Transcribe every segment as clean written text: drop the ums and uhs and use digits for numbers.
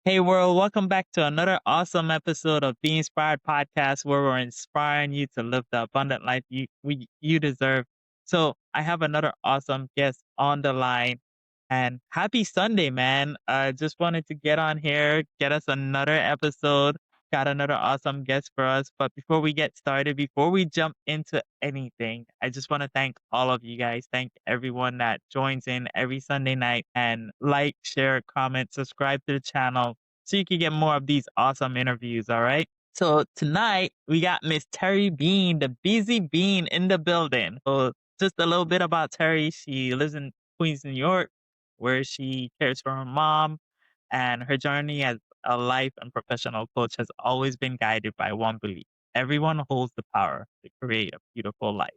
Hey world, welcome back to another awesome episode of Be Inspired Podcast where we're inspiring you to live the abundant life you deserve. So I have another awesome guest on the line and happy Sunday, man. I just wanted to get on here, get us another episode, got another awesome guest for us. But before we get started, before we jump into anything, I just want to thank all of you guys. Thank everyone that joins in every Sunday night and like, share, comment, subscribe to the channel so you can get more of these awesome interviews. All right. So tonight we got Miss Terry Bean, the busy bean in the building. So just a little bit about Terry. She lives in Queens, New York, where she cares for her mom, and her journey as a life and professional coach has always been guided by one belief. Everyone holds the power to create a beautiful life.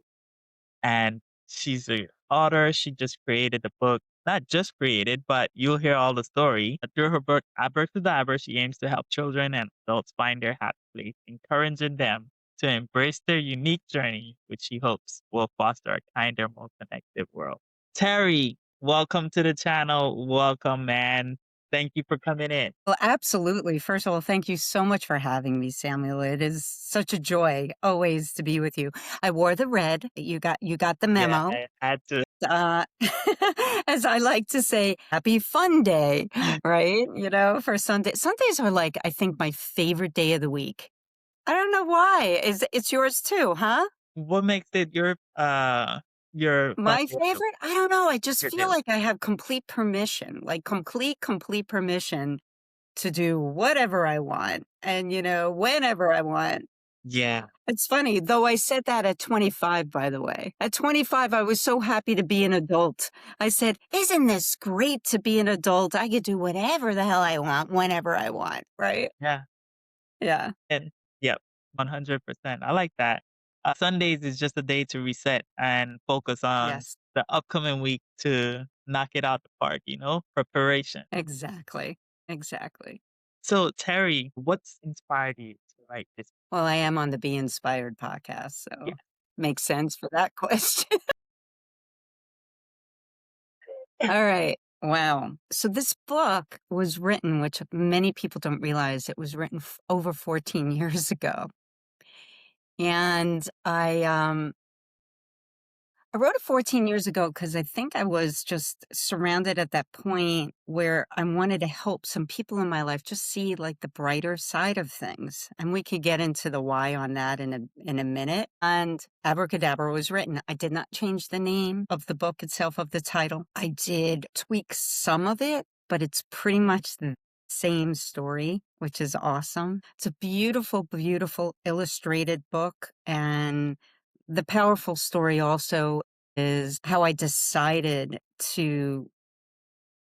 And she's a author. She just created the book, not just created, but you'll hear all the story. Through her book, Abracadabra, she aims to help children and adults find their happy place, encouraging them to embrace their unique journey, which she hopes will foster a kinder, more connected world. Terry, welcome to the channel. Welcome, man. Thank you for coming in. Well, absolutely. First of all, thank you so much for having me, Samuel. It is such a joy always to be with you. I wore the red. You got the Yeah, memo. I had to. Uh, as I like to say, happy fun day, right? For Sunday. Sundays are like, I think, my favorite day of the week. I don't know why. It's yours too, huh? What makes it your fun My favorite? I don't know. I just your feel day? like I have complete permission, like complete permission to do whatever I want and, whenever I want. Yeah. It's funny, though I said that at 25, by the way. At 25, I was so happy to be an adult. I said, isn't this great to be an adult? I could do whatever the hell I want, whenever I want, right? Yeah. Yeah. And yep, 100%. I like that. Sundays is just a day to reset and focus on Yes, the upcoming week to knock it out the park, preparation. exactly. Exactly. So, Terry, what's inspired you to write this? Well, I am on the Be Inspired podcast, Yeah. so makes sense for that question. All right. Wow. So this book was written, which many people don't realize, it was written over 14 years ago. And I wrote it 14 years ago because I think I was just surrounded at that point where I wanted to help some people in my life just see like the brighter side of things. And we could get into the why on that in a minute. And Abracadabra was written. I did not change the name of the book itself, of the title. I did tweak some of it, but it's pretty much the same story, which is awesome. It's a beautiful, beautiful illustrated book. And the powerful story also is how I decided to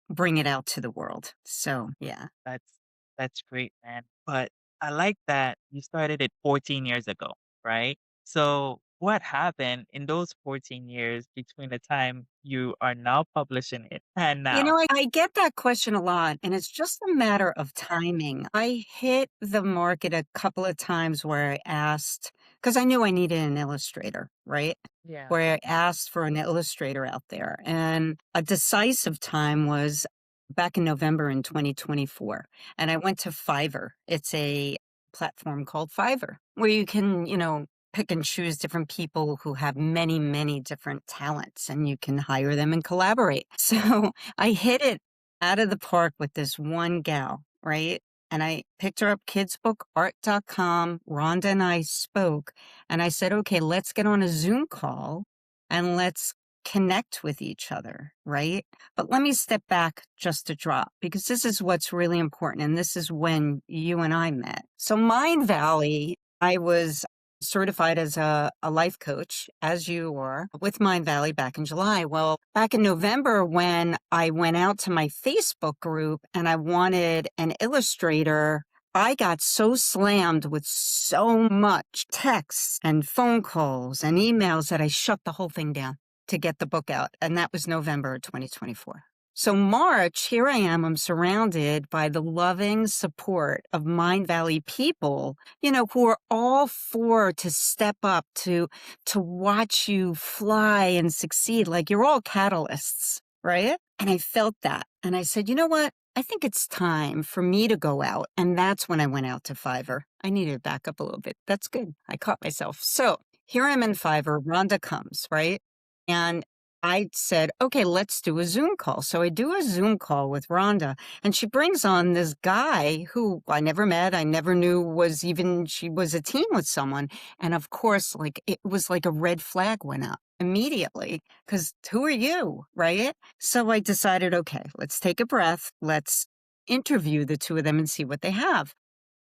bring it out to the world. So, yeah. That's great, man. But I like that you started it 14 years ago, right? So, what happened in those 14 years between the time you are now publishing it and now? I get that question a lot, and it's just a matter of timing. I hit the market a couple of times where I asked, because I knew I needed an illustrator, right? Yeah. Where I asked for an illustrator out there. And a decisive time was back in November in 2024. And I went to Fiverr. It's a platform called Fiverr where you can, pick and choose different people who have many, many different talents and you can hire them and collaborate. So I hit it out of the park with this one gal, right? And I picked her up, kidsbookart.com. Rhonda and I spoke and I said, okay, let's get on a Zoom call and let's connect with each other, right? But let me step back just a drop because this is what's really important. And this is when you and I met. So Mind Valley, I was certified as a life coach, as you were, with Mind Valley back in July. Well, back in November, when I went out to my Facebook group and I wanted an illustrator, I got so slammed with so much texts and phone calls and emails that I shut the whole thing down to get the book out. And that was November 2024. So March, here I am, I'm surrounded by the loving support of Mind Valley people, who are all for to step up to watch you fly and succeed. Like you're all catalysts, right? And I felt that. And I said, you know what? I think it's time for me to go out. And that's when I went out to Fiverr. I needed to back up a little bit. That's good. I caught myself. So here I'm in Fiverr. Rhonda comes, right? And I said, okay, let's do a Zoom call. So I do a Zoom call with Rhonda, and she brings on this guy who I never met. I never knew she was a team with someone. And of course, like it was like a red flag went up immediately because who are you? Right. So I decided, okay, let's take a breath. Let's interview the two of them and see what they have.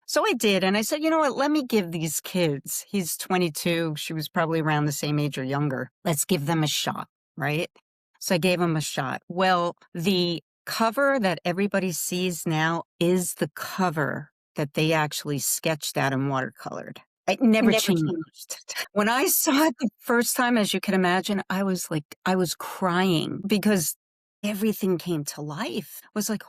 So I did. And I said, you know what? Let me give these kids, he's 22. She was probably around the same age or younger. Let's give them a shot. Right. So I gave them a shot. Well, the cover that everybody sees now is the cover that they actually sketched out and watercolored. It never Never changed. changed. When I saw it the first time, as you can imagine, I was crying because everything came to life.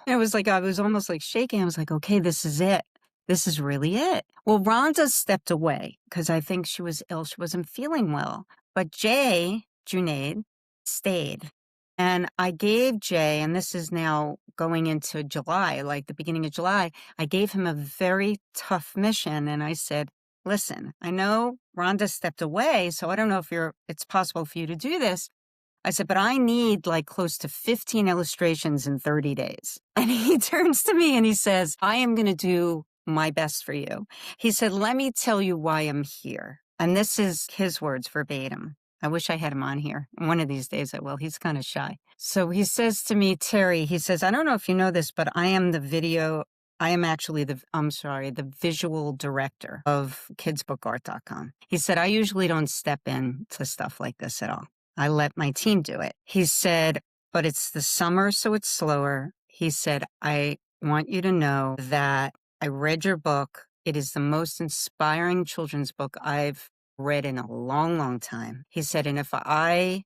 I was almost like shaking. I was like, okay, this is it. This is really it. Well, Rhonda stepped away because I think she was ill. She wasn't feeling well. But Jay, Junaid, stayed. And I gave Jay, and this is now going into July, like the beginning of July, I gave him a very tough mission. And I said, listen, I know Rhonda stepped away, so I don't know if it's possible for you to do this. I said, but I need like close to 15 illustrations in 30 days. And he turns to me and he says, I am going to do my best for you. He said, let me tell you why I'm here. And this is his words verbatim. I wish I had him on here. One of these days I will. He's kind of shy. So he says to me, Terry, he says, I don't know if you know this, but I am actually the visual director of kidsbookart.com. He said, I usually don't step in to stuff like this at all. I let my team do it. He said, but it's the summer, so it's slower. He said, I want you to know that I read your book. It is the most inspiring children's book I've read in a long, long time. He said, and if I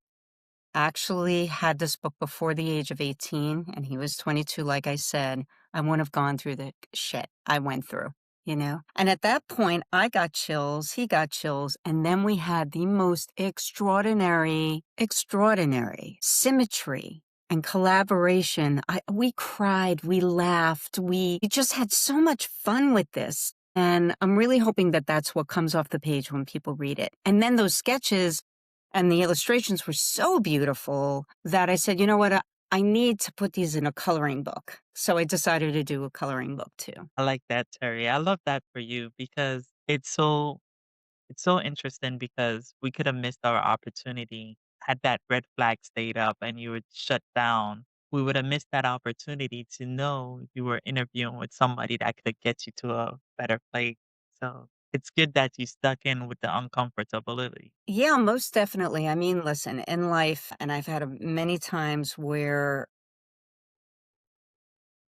actually had this book before the age of 18 and he was 22, like I said, I wouldn't have gone through the shit I went through. And at that point, I got chills, he got chills, and then we had the most extraordinary symmetry and collaboration. We cried, we laughed, we just had so much fun with this. And I'm really hoping that that's what comes off the page when people read it. And then those sketches and the illustrations were so beautiful that I said, you know what? I need to put these in a coloring book. So I decided to do a coloring book too. I like that, Terry. I love that for you because it's so interesting because we could have missed our opportunity had that red flag stayed up and you were shut down. We would have missed that opportunity to know you were interviewing with somebody that could get you to a better place. So it's good that you stuck in with the uncomfortability. Yeah, most definitely. I mean, listen, in life, and I've had many times where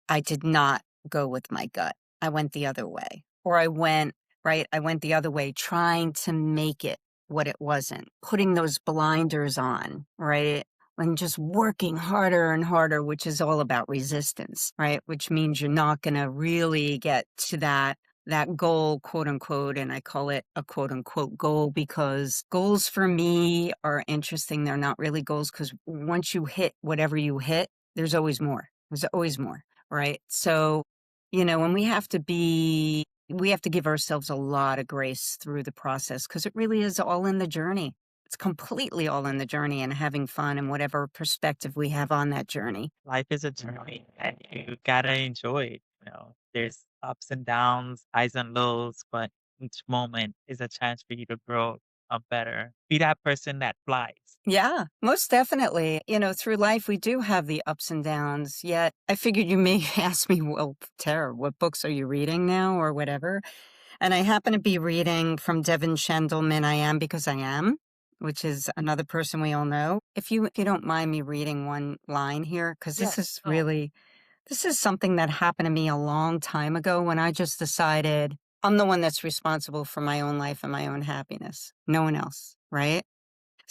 I did not go with my gut. I went the other way. Or I went the other way, trying to make it what it wasn't, putting those blinders on, right? And just working harder and harder, which is all about resistance, right? Which means you're not going to really get to that goal, quote unquote, and I call it a quote unquote goal because goals for me are interesting. They're not really goals because once you hit whatever you hit, there's always more. There's always more, right? So, when we have to give ourselves a lot of grace through the process because it really is all in the journey. It's completely all in the journey and having fun and whatever perspective we have on that journey. Life is a journey and you gotta enjoy it. There's ups and downs, highs and lows, but each moment is a chance for you to grow up better. Be that person that flies. Yeah, most definitely. Through life, we do have the ups and downs. Yet I figured you may ask me, well, Tara, what books are you reading now or whatever? And I happen to be reading from Devin Shendelman, I Am Because I Am, which is another person we all know. If you don't mind me reading one line here, because this is something that happened to me a long time ago when I just decided I'm the one that's responsible for my own life and my own happiness. No one else, right?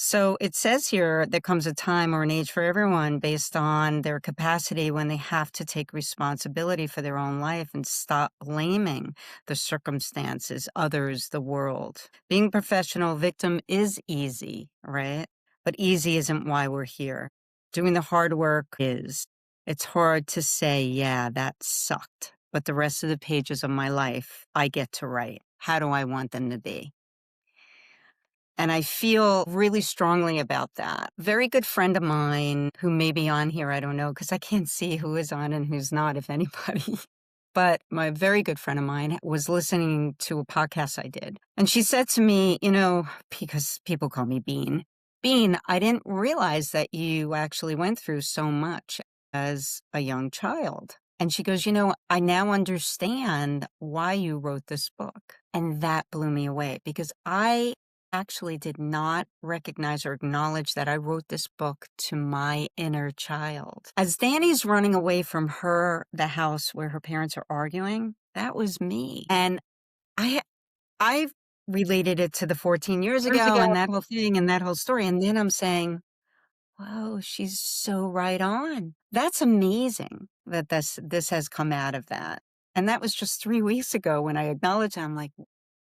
So it says here there comes a time or an age for everyone based on their capacity when they have to take responsibility for their own life and stop blaming the circumstances, others, the world. Being a professional victim is easy, right? But easy isn't why we're here. Doing the hard work is. It's hard to say, yeah, that sucked. But the rest of the pages of my life, I get to write. How do I want them to be? And I feel really strongly about that. Very good friend of mine who may be on here, I don't know, because I can't see who is on and who's not, if anybody. But my very good friend of mine was listening to a podcast I did. And she said to me, because people call me Bean, Bean, I didn't realize that you actually went through so much as a young child. And she goes, I now understand why you wrote this book. And that blew me away because I actually did not recognize or acknowledge that I wrote this book to my inner child. As Danny's running away from the house where her parents are arguing, that was me. And I related it to the 14 years ago and that whole thing and that whole story. And then I'm saying, whoa, she's so right on. That's amazing that this has come out of that. And that was just 3 weeks ago when I acknowledged it. I'm like,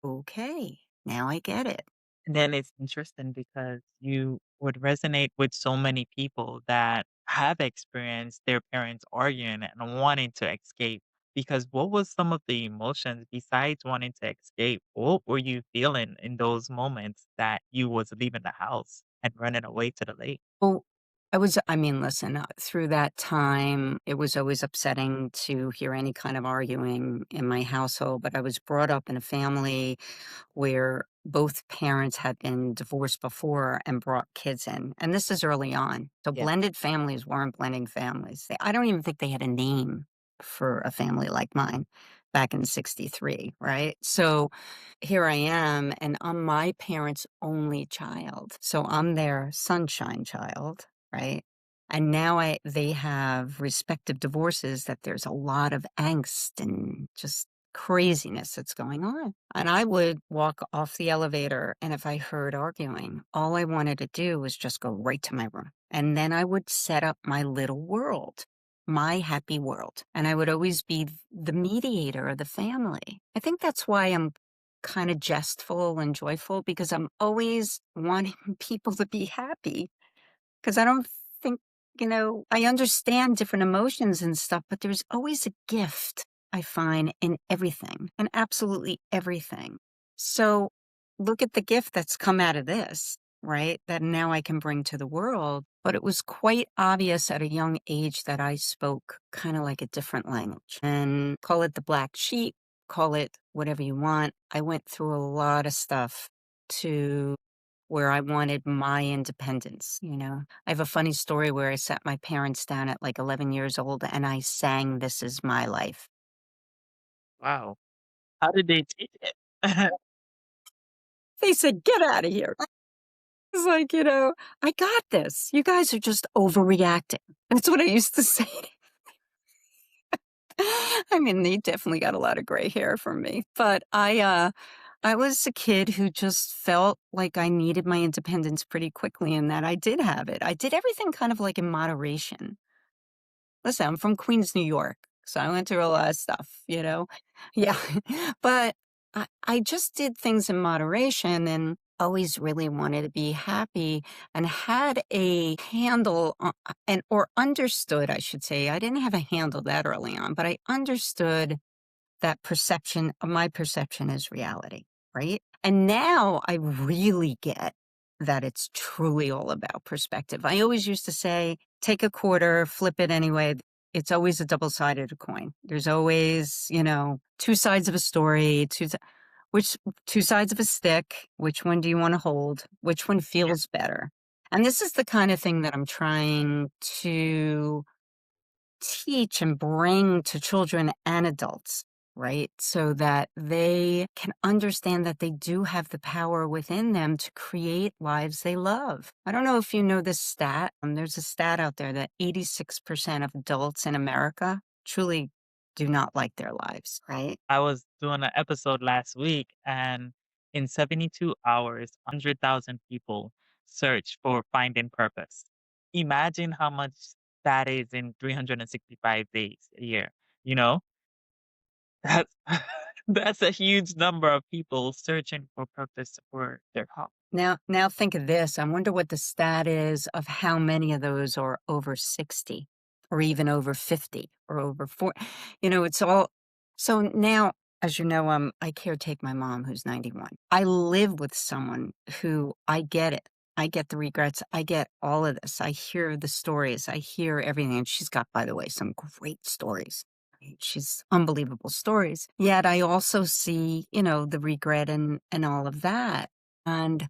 okay, now I get it. And then it's interesting because you would resonate with so many people that have experienced their parents arguing and wanting to escape. Because what was some of the emotions besides wanting to escape? What were you feeling in those moments that you was leaving the house and running away to the lake? Well, listen, through that time, it was always upsetting to hear any kind of arguing in my household, but I was brought up in a family where both parents had been divorced before and brought kids in. And this is early on. So Yeah. blended families weren't blending families. I don't even think they had a name for a family like mine back in 63, right? So here I am, and I'm my parents' only child. So I'm their sunshine child, right? And now they have respective divorces that there's a lot of angst and just craziness that's going on. And I would walk off the elevator, and if I heard arguing, all I wanted to do was just go right to my room. And then I would set up my little world, my happy world. And I would always be the mediator of the family. I think that's why I'm kind of jestful and joyful because I'm always wanting people to be happy because I don't think, I understand different emotions and stuff, but there's always a gift I find in everything and absolutely everything. So look at the gift that's come out of this, right? That now I can bring to the world. But it was quite obvious at a young age that I spoke kind of like a different language and call it the black sheep, call it whatever you want. I went through a lot of stuff to where I wanted my independence, I have a funny story where I sat my parents down at like 11 years old and I sang This Is My Life. Wow. How did they take it? They said, "Get out of here." It's like, "I got this. You guys are just overreacting." That's what I used to say. They definitely got a lot of gray hair from me, but I was a kid who just felt like I needed my independence pretty quickly and that I did have it. I did everything kind of like in moderation. Listen, I'm from Queens, New York, so I went through a lot of stuff. Yeah, but I just did things in moderation and always really wanted to be happy and had a handle or understood, I should say. I didn't have a handle that early on, but I understood that my perception is reality, right? And now I really get that it's truly all about perspective. I always used to say, take a quarter, flip it anyway. It's always a double-sided coin. There's always, two sides of a story, which two sides of a stick. Which one do you want to hold? Which one feels better? And this is the kind of thing that I'm trying to teach and bring to children and adults, right? So that they can understand that they do have the power within them to create lives they love. I don't know if you know this stat. There's a stat out there that 86% of adults in America truly do not like their lives, right? I was doing an episode last week, and in 72 hours, 100,000 people search for finding purpose. Imagine how much that is in 365 days a year. You know, that's that's a huge number of people searching for purpose for their heart. Now think of this. I wonder what the stat is of how many of those are over 60. or even over 50 or over 40. It's all so now, as you know, I caretake my mom who's 91. I live with someone who I get it. I get the regrets. I get all of this. I hear the stories. I hear everything. And she's got, by the way, some great stories. She's unbelievable stories. Yet I also see, the regret and all of that. And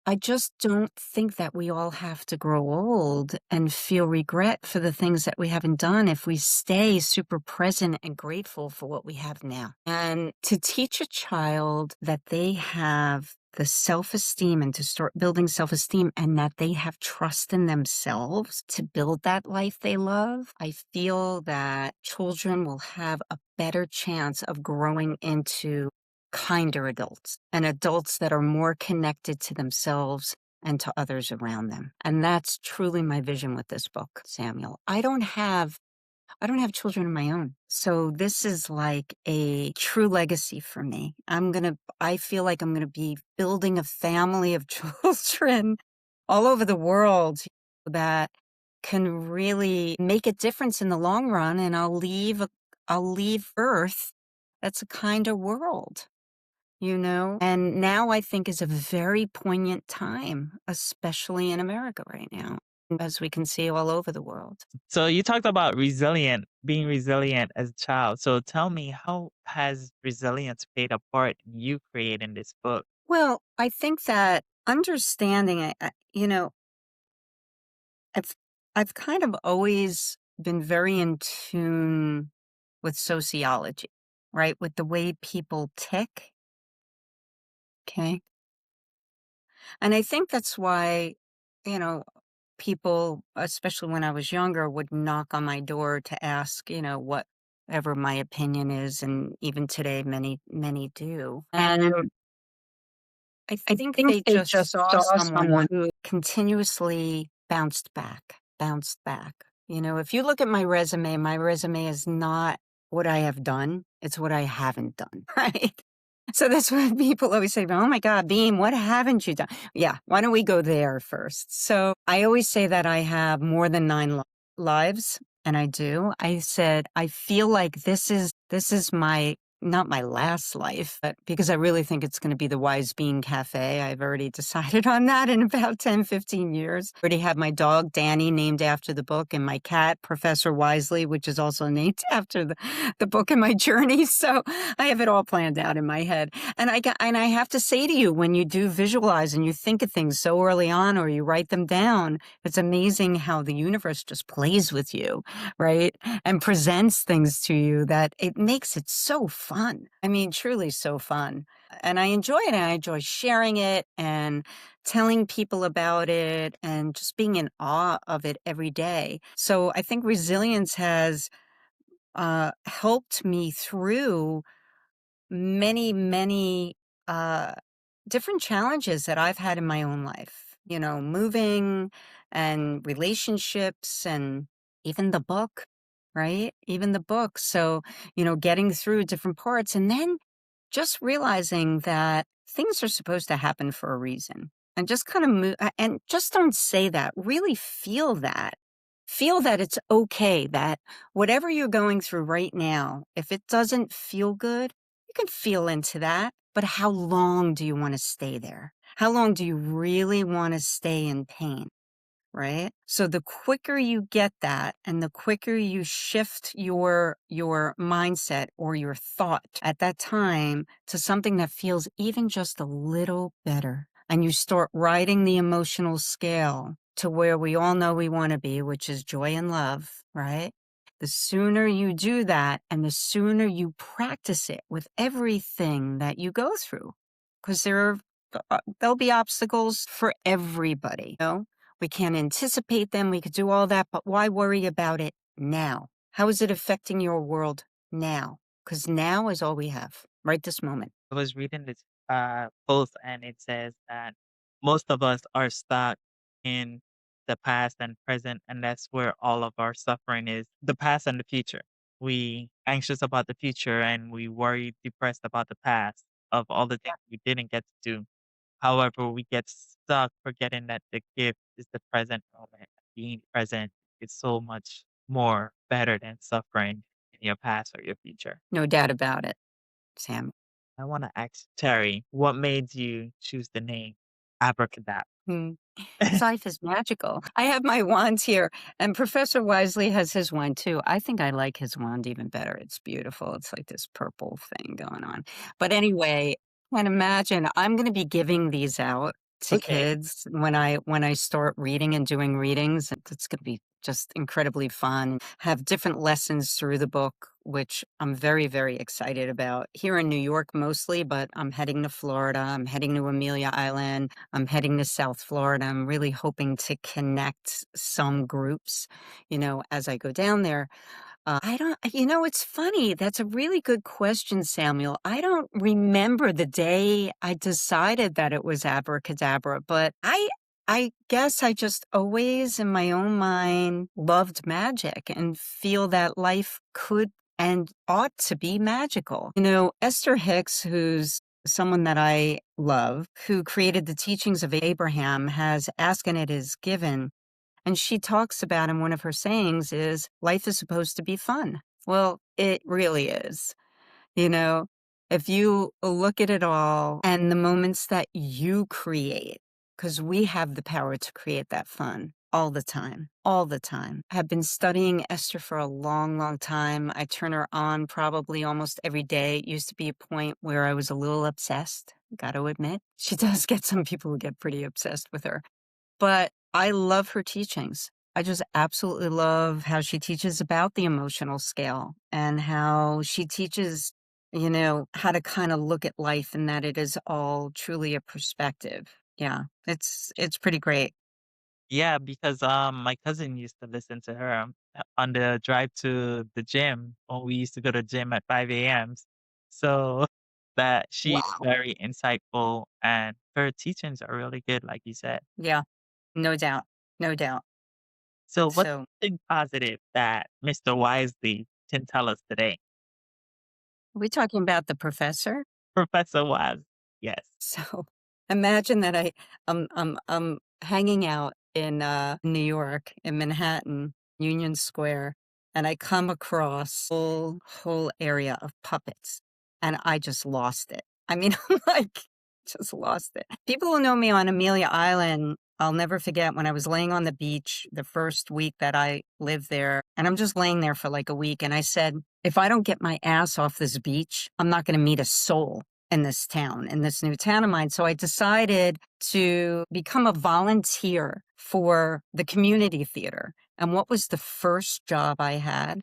I just don't think that we all have to grow old and feel regret for the things that we haven't done if we stay super present and grateful for what we have now. And to teach a child that they have the self esteem and to start building self esteem and that they have trust in themselves to build that life they love, I feel that children will have a better chance of growing into kinder adults and adults that are more connected to themselves and to others around them. And that's truly my vision with this book, Samuel. I don't have children of my own. So this is like a true legacy for me. I feel like I'm going to be building a family of children all over the world that can really make a difference in the long run. And I'll leave Earth. That's a kinder world. And now I think is a very poignant time, especially in America right now, as we can see all over the world. So you talked about being resilient as a child. So tell me, how has resilience played a part in you creating this book? Well, I think that understanding it, I've I've kind of always been very in tune with sociology, right? With the way people tick. Okay. And I think that's why, you know, people, especially when I was younger, would knock on my door to ask, whatever my opinion is. And even today, many, many do. And I I think think they they just just saw saw someone someone. who continuously bounced back, bounced back. If you look at my resume is not what I have done, it's what I haven't done, right? So that's what people always say, oh my God, Beam, what haven't you done? Yeah, why don't we go there first? So I always say that I have more than nine lives, and I do. I said, I feel like this is my not my last life, but because I really think it's going to be the Wise Bean Cafe. I've already decided on that in about 10, 15 years. Already have my dog, Danny, named after the book, and my cat, Professor Wisely, which is also named after the book and my journey. So I have it all planned out in my head. And I have to say to you, when you do visualize and you think of things so early on or you write them down, it's amazing how the universe just plays with you, right? And presents things to you that it makes it so fun. I mean, truly so fun. And I enjoy it, and I enjoy sharing it and telling people about it and just being in awe of it every day. So I think resilience has helped me through many, many uh, different challenges that I've had in my own life, moving and relationships and even the book, right? Even the book. So, getting through different parts and then just realizing that things are supposed to happen for a reason and just kind of move and just don't say that, really feel that. Feel that it's okay that whatever you're going through right now, if it doesn't feel good, you can feel into that. But how long do you want to stay there? How long do you really want to stay in pain? Right? So the quicker you get that and the quicker you shift your mindset or your thought at that time to something that feels even just a little better and you start riding the emotional scale to where we all know we want to be, which is joy and love, right? The sooner you do that and the sooner you practice it with everything that you go through, because there'll be obstacles for everybody, we can't anticipate them. We could do all that, but why worry about it now? How is it affecting your world now? Because now is all we have, right this moment. I was reading this post and it says that most of us are stuck in the past and present, and that's where all of our suffering is, the past and the future. We anxious about the future and we worry, depressed about the past of all the things we didn't get to do. However, we get stuck forgetting that the gift is the present moment. Being present is so much more better than suffering in your past or your future. No doubt about it, Sam. I want to ask Terry, what made you choose the name Abracadabra? Mm. 'Cause life is magical. I have my wands here, and Professor Wisely has his wand too. I think I like his wand even better. It's beautiful. It's like this purple thing going on. But anyway, and imagine I'm gonna be giving these out to Okay. kids when I start reading and doing readings. It's gonna be just incredibly fun. Have different lessons through the book, which I'm very, very excited about. Here in New York mostly, but I'm heading to Florida. I'm heading to Amelia Island. I'm heading to South Florida. I'm really hoping to connect some groups, as I go down there. I don't, it's funny. That's a really good question, Samuel. I don't remember the day I decided that it was abracadabra, but I guess I just always in my own mind loved magic and feel that life could and ought to be magical. Esther Hicks, who's someone that I love, who created the teachings of Abraham, has asked and it is given. And she talks about in one of her sayings is life is supposed to be fun. Well, it really is. You know, if you look at it all and the moments that you create, because we have the power to create that fun all the time, all the time. I have been studying Esther for a long, long time. I turn her on probably almost every day. It used to be a point where I was a little obsessed, got to admit. She does get some people who get pretty obsessed with her. But I love her teachings. I just absolutely love how she teaches about the emotional scale and how she teaches, how to kind of look at life and that it is all truly a perspective. Yeah, it's pretty great. Yeah, because my cousin used to listen to her on the drive to the gym when we used to go to gym at 5 a.m. So that she's Wow. very insightful and her teachings are really good, like you said. Yeah, no doubt. No doubt. So what's So something positive that Mr. Wisely can tell us today? are we talking about the professor? Professor Wise. Yes. So imagine that I'm hanging out in New York in Manhattan, Union Square, and I come across whole area of puppets, and I just lost it. I mean, I'm like, just lost it. People who know me on Amelia Island, I'll never forget when I was laying on the beach the first week that I lived there, and I'm just laying there for like a week, and I said, if I don't get my ass off this beach, I'm not going to meet a soul in this town, in this new town of mine. So I decided to become a volunteer for the community theater. And what was the first job I had?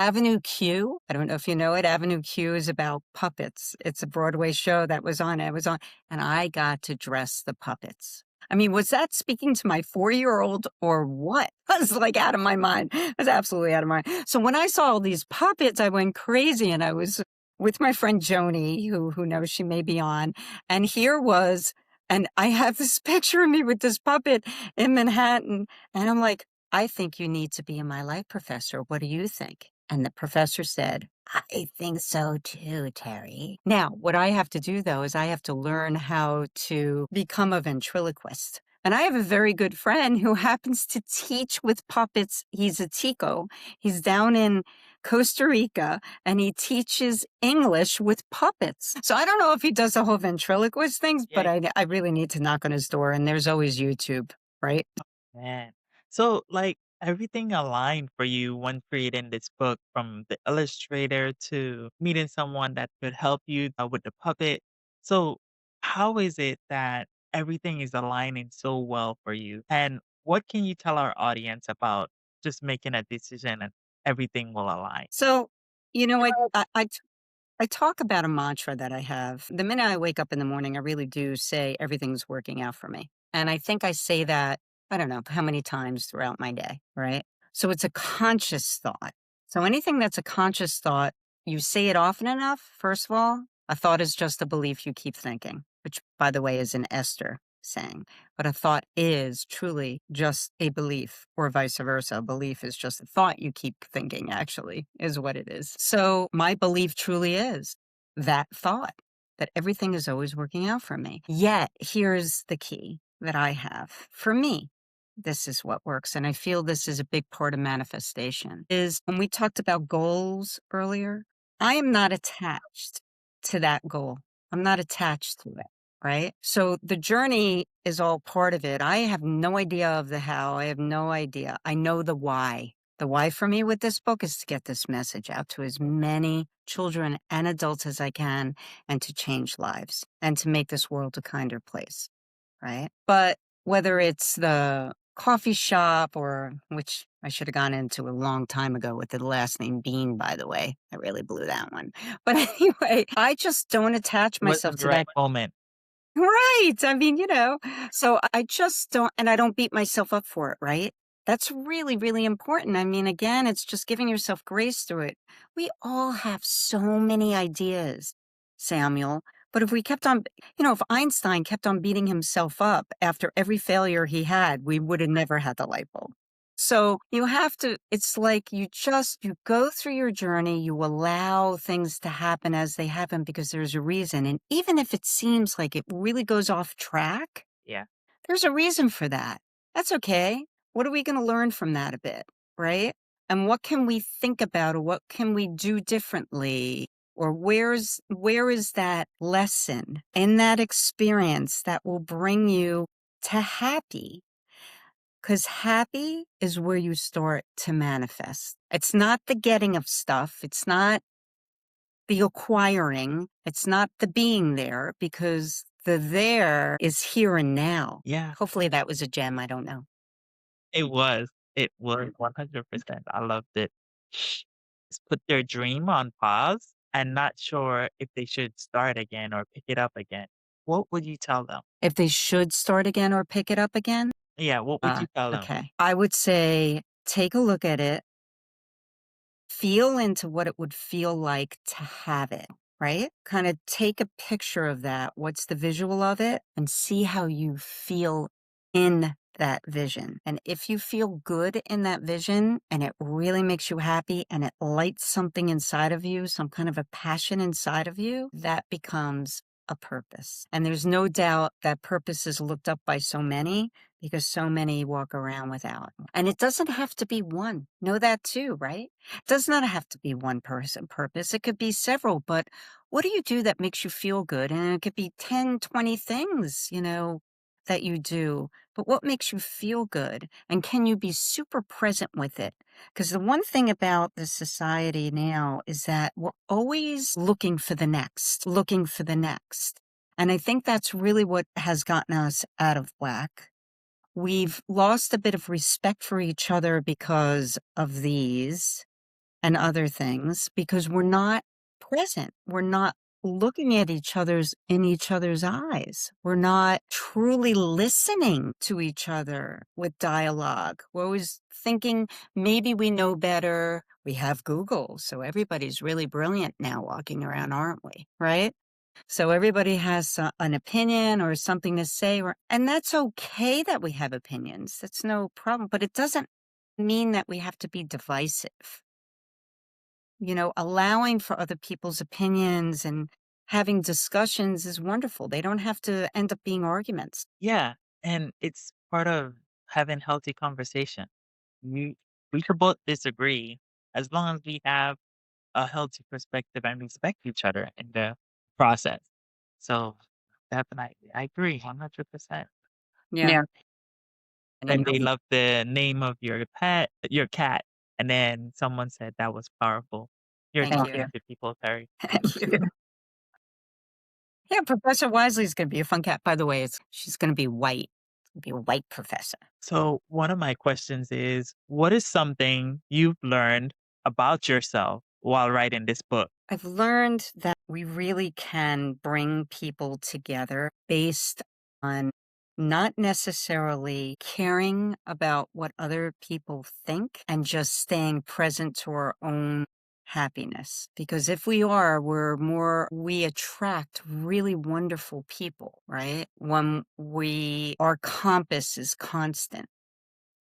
Avenue Q. I don't know if you know it. Avenue Q is about puppets. It's a Broadway show that was on. It was on, and I got to dress the puppets. I mean, was that speaking to my 4-year-old or what? I was like out of my mind. I was absolutely out of my mind. So when I saw all these puppets, I went crazy and I was with my friend Joni, who knows she may be on. And here was, and I have this picture of me with this puppet in Manhattan. And I'm like, I think you need to be in my life, professor. What do you think? And the professor said, I think so too, Terry. Now, what I have to do though is I have to learn how to become a ventriloquist. And I have a very good friend who happens to teach with puppets. He's a Tico. He's down in Costa Rica and he teaches English with puppets. So I don't know if he does the whole ventriloquist things, but Yeah, I really need to knock on his door. And there's always YouTube, right? man. So like everything aligned for you when creating this book from the illustrator to meeting someone that could help you with the puppet. So how is it that everything is aligning so well for you? And what can you tell our audience about just making a decision and everything will align? So, you know, I talk about a mantra that I have. The minute I wake up in the morning, I really do say everything's working out for me. And I think I say that, I don't know how many times throughout my day, right? So it's a conscious thought. So anything that's a conscious thought, you say it often enough, first of all, a thought is just a belief you keep thinking, which by the way is an Esther saying. But a thought is truly just a belief, or vice versa. A belief is just a thought you keep thinking, actually, is what it is. So my belief truly is that thought that everything is always working out for me. Yet, here's the key that I have for me. this is what works. And I feel this is a big part of manifestation is when we talked about goals earlier, I am not attached to that goal. I'm not attached to it. Right. So the journey is all part of it. I have no idea of the how. I have no idea. I know the why. The why for me with this book is to get this message out to as many children and adults as I can and to change lives and to make this world a kinder place. Right. But whether it's the coffee shop or which I should have gone into a long time ago with the last name Bean, by the way. I really blew that one. But anyway, I just don't attach It myself wasn't the to that. right moment. Right. I mean, so I just don't, and I don't beat myself up for it, right? That's really, really important. I mean, again, it's just giving yourself grace through it. We all have so many ideas, Samuel. But if we kept on, if Einstein kept on beating himself up after every failure he had, we would have never had the light bulb. So you have to, it's like you go through your journey, you allow things to happen as they happen because there's a reason. And even if it seems like it really goes off track, Yeah. there's a reason for that. That's okay. What are we going to learn from that a bit? Right. And what can we think about or what can we do differently? Or where is that lesson in that experience that will bring you to happy? Because happy is where you start to manifest. It's not the getting of stuff. It's not the acquiring. It's not the being there because the there is here and now. Yeah. Hopefully that was a gem. I don't know. It was. It was 100%. I loved it. Just put their dream on pause and not sure if they should start again or pick it up again. What would you tell them? If they should start again or pick it up again, Yeah, what would you tell them? okay. I would say take a look at it, feel into what it would feel like to have it, right? Kind of take a picture of that. What's the visual of it? And see how you feel in that vision. And if you feel good in that vision and it really makes you happy and it lights something inside of you, some kind of a passion inside of you, that becomes a purpose. And there's no doubt that purpose is looked up by so many because so many walk around without. And it doesn't have to be one. Know that too, right? It does not have to be one person purpose. It could be several, but what do you do that makes you feel good? And it could be 10, 20 things, that you do, but what makes you feel good? And can you be super present with it? Because the one thing about the society now is that we're always looking for the next, looking for the next. And I think that's really what has gotten us out of whack. We've lost a bit of respect for each other because of these and other things, because we're not present. We're not looking at each other's eyes. We're not truly listening to each other with dialogue. We're always thinking maybe we know better. We have Google, so everybody's really brilliant now walking around, aren't we? Right? So everybody has an opinion or something to say, and that's okay that we have opinions. That's no problem, but it doesn't mean that we have to be divisive. Allowing for other people's opinions and having discussions is wonderful. They don't have to end up being arguments. Yeah, and it's part of having healthy conversation. We we could both disagree as long as we have a healthy perspective and respect each other in the process. So definitely, I agree 100%. Yeah. Yeah. And And they love the name of your cat, and then someone said that was powerful. You're Thank talking you. to people, Terry. Thank you. Yeah, Professor Wisely's going to be a fun cat. By the way, she's going to be white. Be a white professor. So one of my questions is, what is something you've learned about yourself while writing this book? I've learned that we really can bring people together based on not necessarily caring about what other people think and just staying present to our own happiness. Because if we are, we attract really wonderful people, right? When our compass is constant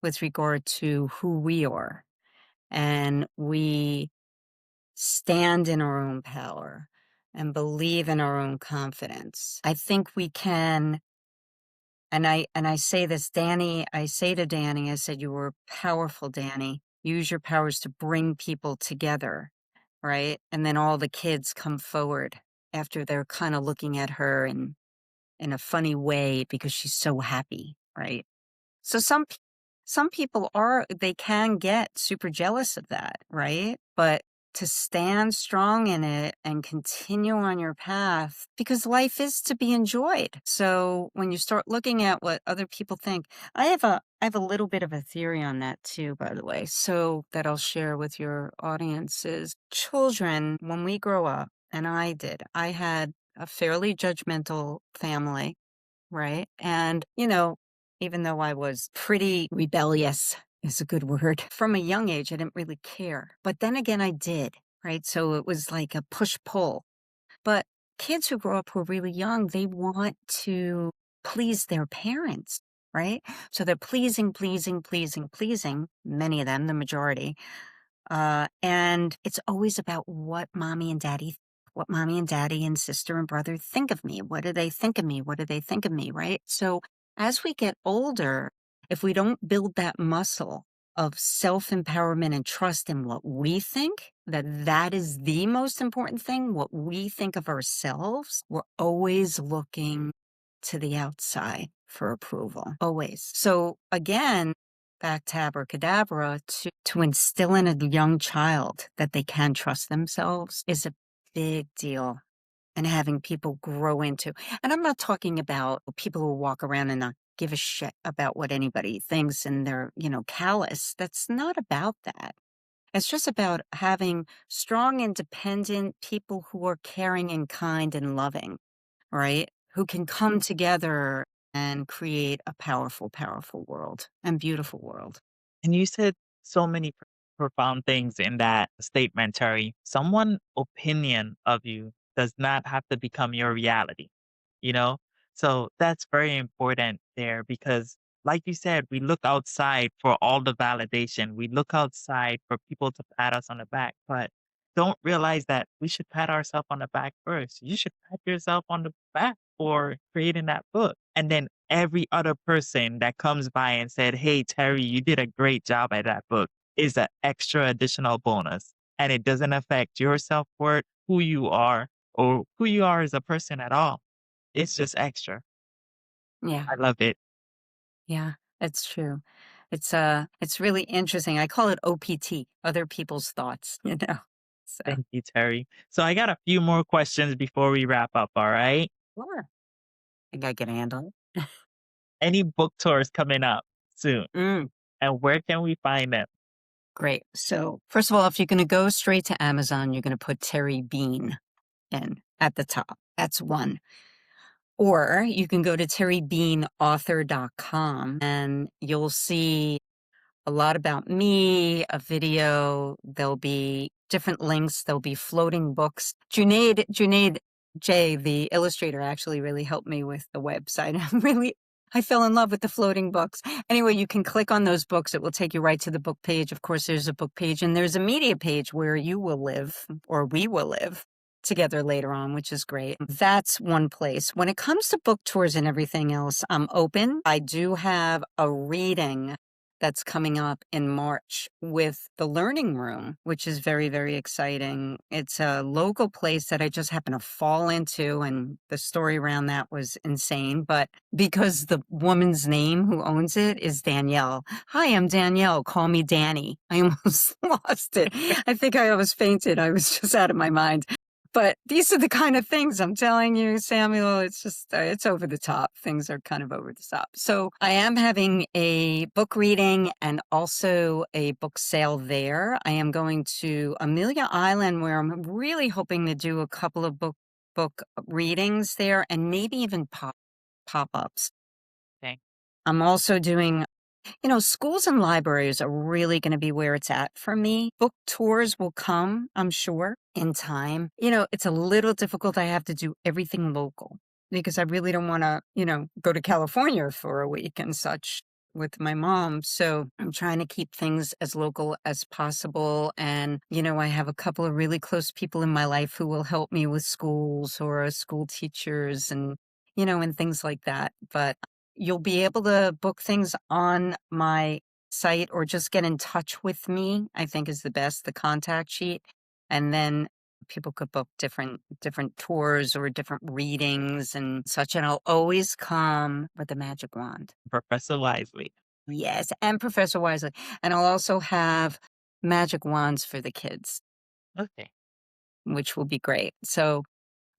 with regard to who we are and we stand in our own power and believe in our own confidence. I think we can And I say this, Danny, I say to Danny, I said, "You were powerful, Danny. Use your powers to bring people together," right? And then all the kids come forward after they're kind of looking at her in a funny way because she's so happy, right? So some people are they can get super jealous of that, right? But to stand strong in it and continue on your path because life is to be enjoyed. So when you start looking at what other people think, I have a little bit of a theory on that too, by the way. So that I'll share with your audiences. Children, when we grow up, and I had a fairly judgmental family, right? And, even though I was pretty rebellious, is a good word, from a young age, I didn't really care. But then again, I did, right? So it was like a push pull. But kids who grow up who are really young, they want to please their parents, right? So they're pleasing, pleasing, pleasing, pleasing, many of them, the majority. And it's always about what mommy and daddy and sister and brother think of me. What do they think of me? What do they think of me? Right. So as we get older, if we don't build that muscle of self empowerment and trust in what we think, that is the most important thing, what we think of ourselves, we're always looking to the outside for approval. Always. So again, back to abracadabra, to instill in a young child that they can trust themselves is a big deal. And having people grow into, and I'm not talking about people who walk around and not give a shit about what anybody thinks and they're, callous. That's not about that. It's just about having strong, independent people who are caring and kind and loving, right? Who can come together and create a powerful, powerful world and beautiful world. And you said so many profound things in that statement, Terry. Someone' opinion of you does not have to become your reality, you know? So that's very important there because, like you said, we look outside for all the validation. We look outside for people to pat us on the back, but don't realize that we should pat ourselves on the back first. You should pat yourself on the back for creating that book. And then every other person that comes by and said, "Hey, Terry, you did a great job at that book," is an extra additional bonus. And it doesn't affect your self worth, who you are, or who you are as a person at all. It's just extra. Yeah. I love it. Yeah, it's true. It's really interesting. I call it OPT, other people's thoughts, So, Thank you, Terry. So I got a few more questions before we wrap up. All right. sure. Think I can handle it. Any book tours coming up soon? Mm, And where can we find them? great. So, first of all, if you're going to go straight to Amazon, you're going to put Terry Bean in at the top. That's one. Or you can go to terrybeanauthor.com and you'll see a lot about me, a video. There'll be different links. There'll be floating books. Junaid J, the illustrator, actually really helped me with the website. I fell in love with the floating books. Anyway, you can click on those books. It will take you right to the book page. Of course, there's a book page and there's a media page where you will live or we will live together later on, which is great. That's one place. When it comes to book tours and everything else, I'm open. I do have a reading that's coming up in March with the Learning Room, which is very, very exciting. It's a local place that I just happened to fall into, and the story around that was insane. But because the woman's name who owns it is Danielle. Hi, I'm Danielle. Call me Danny. I almost lost it. I think I almost fainted. I was just out of my mind. But these are the kind of things I'm telling you, Samuel. It's just, it's over the top. Things are kind of over the top. So I am having a book reading and also a book sale there. I am going to Amelia Island where I'm really hoping to do a couple of book readings there and maybe even pop-ups. Okay. I'm also doing schools and libraries are really going to be where it's at for me. Book tours will come, I'm sure, in time. It's a little difficult. I have to do everything local because I really don't want to, go to California for a week and such with my mom. So I'm trying to keep things as local as possible. And, I have a couple of really close people in my life who will help me with schools or school teachers and things like that. But you'll be able to book things on my site or just get in touch with me, I think is the best, the contact sheet. And then people could book different tours or different readings and such. And I'll always come with a magic wand. Professor Wisely. Yes, and Professor Wisely. And I'll also have magic wands for the kids, Okay. which will be great. So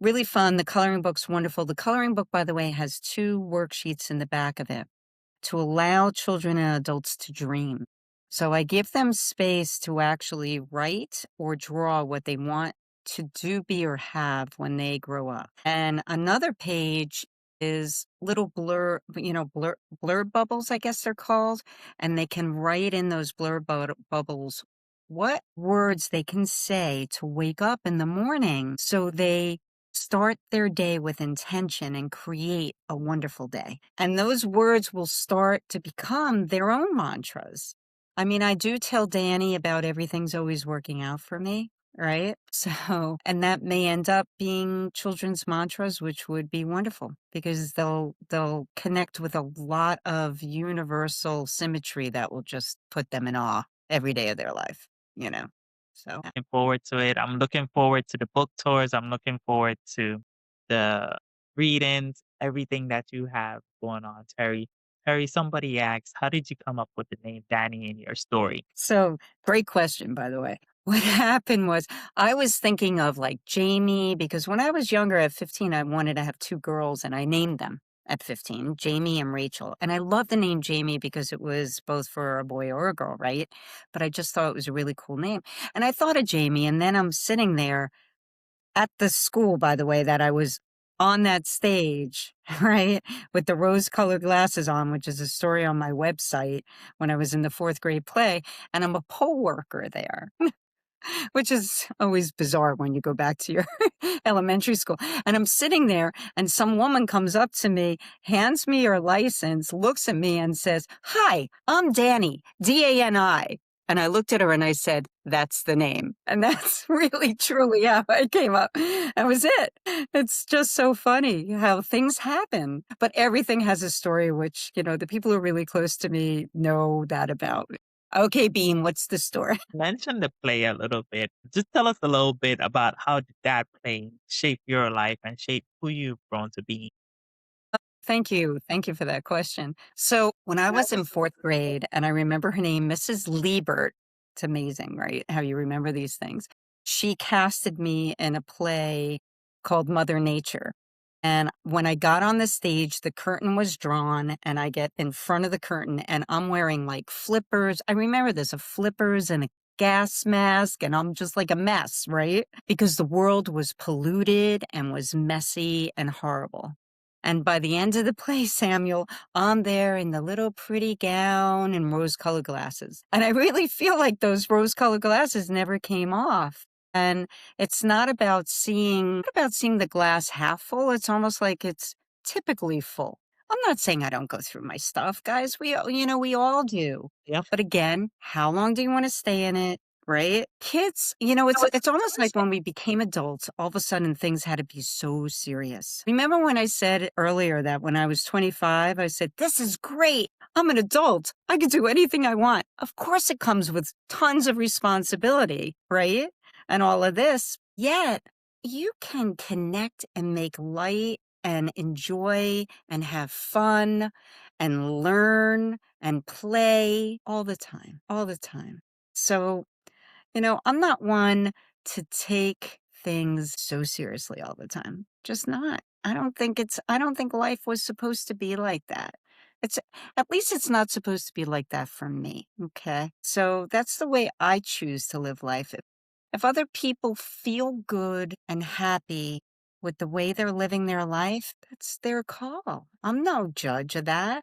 really fun. The coloring book's wonderful. The coloring book, by the way, has 2 worksheets in the back of it to allow children and adults to dream. So I give them space to actually write or draw what they want to do, be, or have when they grow up. And another page is little blur bubbles, I guess they're called, and they can write in those bubbles what words they can say to wake up in the morning so they start their day with intention and create a wonderful day. And those words will start to become their own mantras. I mean, I do tell Danny about everything's always working out for me, right? So, and that may end up being children's mantras, which would be wonderful because they'll connect with a lot of universal symmetry that will just put them in awe every day of their life, you know. So, Looking forward to it. I'm looking forward to the book tours. I'm looking forward to the readings, everything that you have going on, Terry. Terry, somebody asked, how did you come up with the name Danny in your story? So, great question, by the way. What happened was I was thinking of like Jamie because when I was younger at 15, I wanted to have 2 girls and I named them at 15, Jamie and Rachel. And I love the name Jamie because it was both for a boy or a girl, right? But I just thought it was a really cool name. And I thought of Jamie, and then I'm sitting there at the school, by the way, that I was on that stage, right, with the rose-colored glasses on, which is a story on my website when I was in the 4th grade play, and I'm a poll worker there, which is always bizarre when you go back to your elementary school. And I'm sitting there, and some woman comes up to me, hands me her license, looks at me, and says, "Hi, I'm Danny, Dani." And I looked at her and I said, "That's the name." And that's really truly how I came up. That was it. It's just so funny how things happen. But everything has a story, which, the people who are really close to me know that about me. Okay, Bean, what's the story? Mention the play a little bit. Just tell us a little bit about how did that play shape your life and shape who you've grown to be. Thank you. Thank you for that question. So when I was in 4th grade, and I remember her name, Mrs. Liebert, it's amazing, right? How you remember these things. She casted me in a play called Mother Nature. And when I got on the stage, the curtain was drawn, and I get in front of the curtain, and I'm wearing like flippers. I remember this, a flippers and a gas mask, and I'm just like a mess, right? Because the world was polluted and was messy and horrible. And by the end of the play, Samuel, I'm there in the little pretty gown and rose-colored glasses. And I really feel like those rose-colored glasses never came off. And it's not about seeing the glass half full. It's almost like it's typically full. I'm not saying I don't go through my stuff, guys. We all do. Yep. But again, how long do you want to stay in it? Right? Kids, it's almost like when we became adults, all of a sudden things had to be so serious. Remember when I said earlier that when I was 25, I said, "This is great. I'm an adult. I can do anything I want." Of course, it comes with tons of responsibility, right? And all of this. Yet, you can connect and make light and enjoy and have fun and learn and play all the time, all the time. So, I'm not one to take things so seriously all the time. Just not. I don't think life was supposed to be like that. It's at least it's not supposed to be like that for me. Okay. So that's the way I choose to live life. If other people feel good and happy with the way they're living their life, that's their call. I'm no judge of that.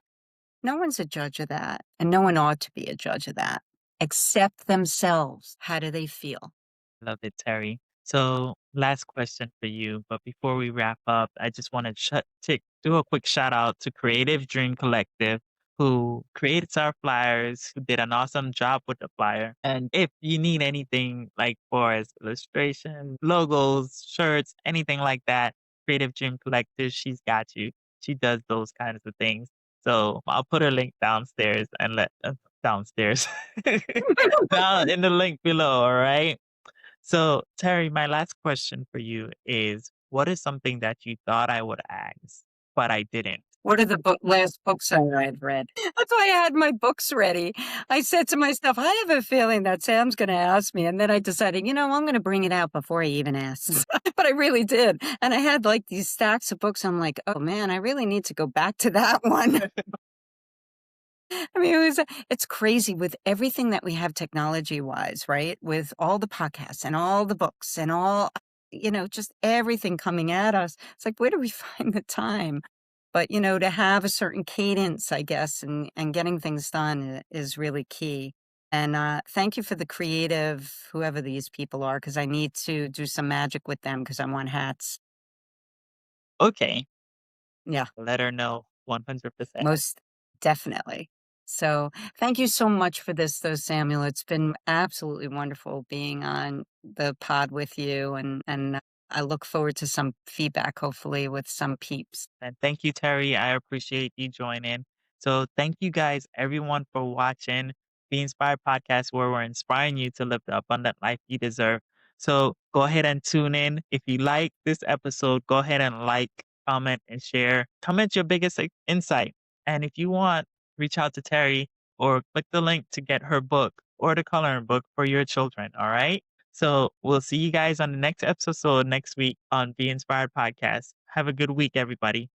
No one's a judge of that, and no one ought to be a judge of that, except themselves. How do they feel? Love it, Terry. So, last question for you. But before we wrap up, I just want to do a quick shout out to Creative Dream Collective, who created our flyers, who did an awesome job with the flyer. And if you need anything like for as illustration, logos, shirts, anything like that, Creative Dream Collective, she's got you. She does those kinds of things. So I'll put a link downstairs and downstairs down in the link below. All right. So Terry, my last question for you is, what is something that you thought I would ask, but I didn't? What are the last books I've read? That's why I had my books ready. I said to myself, I have a feeling that Sam's going to ask me. And then I decided, I'm going to bring it out before he even asks. But I really did. And I had like these stacks of books. I'm like, oh man, I really need to go back to that one. I mean, it's crazy with everything that we have technology wise, right? With all the podcasts and all the books and all, just everything coming at us. It's like, where do we find the time? But, to have a certain cadence, I guess, and getting things done is really key. And thank you for the creative, whoever these people are, because I need to do some magic with them because I want hats. Okay. Yeah, Let her know 100%. most definitely. So thank you so much for this, though, Samuel. It's been absolutely wonderful being on the pod with you, and I look forward to some feedback, hopefully, with some peeps. And thank you, Terry. I appreciate you joining. So thank you guys, everyone, for watching the Inspired Podcast, where we're inspiring you to live the abundant life you deserve. So go ahead and tune in. If you like this episode, go ahead and like, comment, and share. Comment your biggest insight. And if you want, reach out to Terry or click the link to get her book or the coloring book for your children. All right. So we'll see you guys on the next episode next week on Be Inspired Podcast. Have a good week, everybody.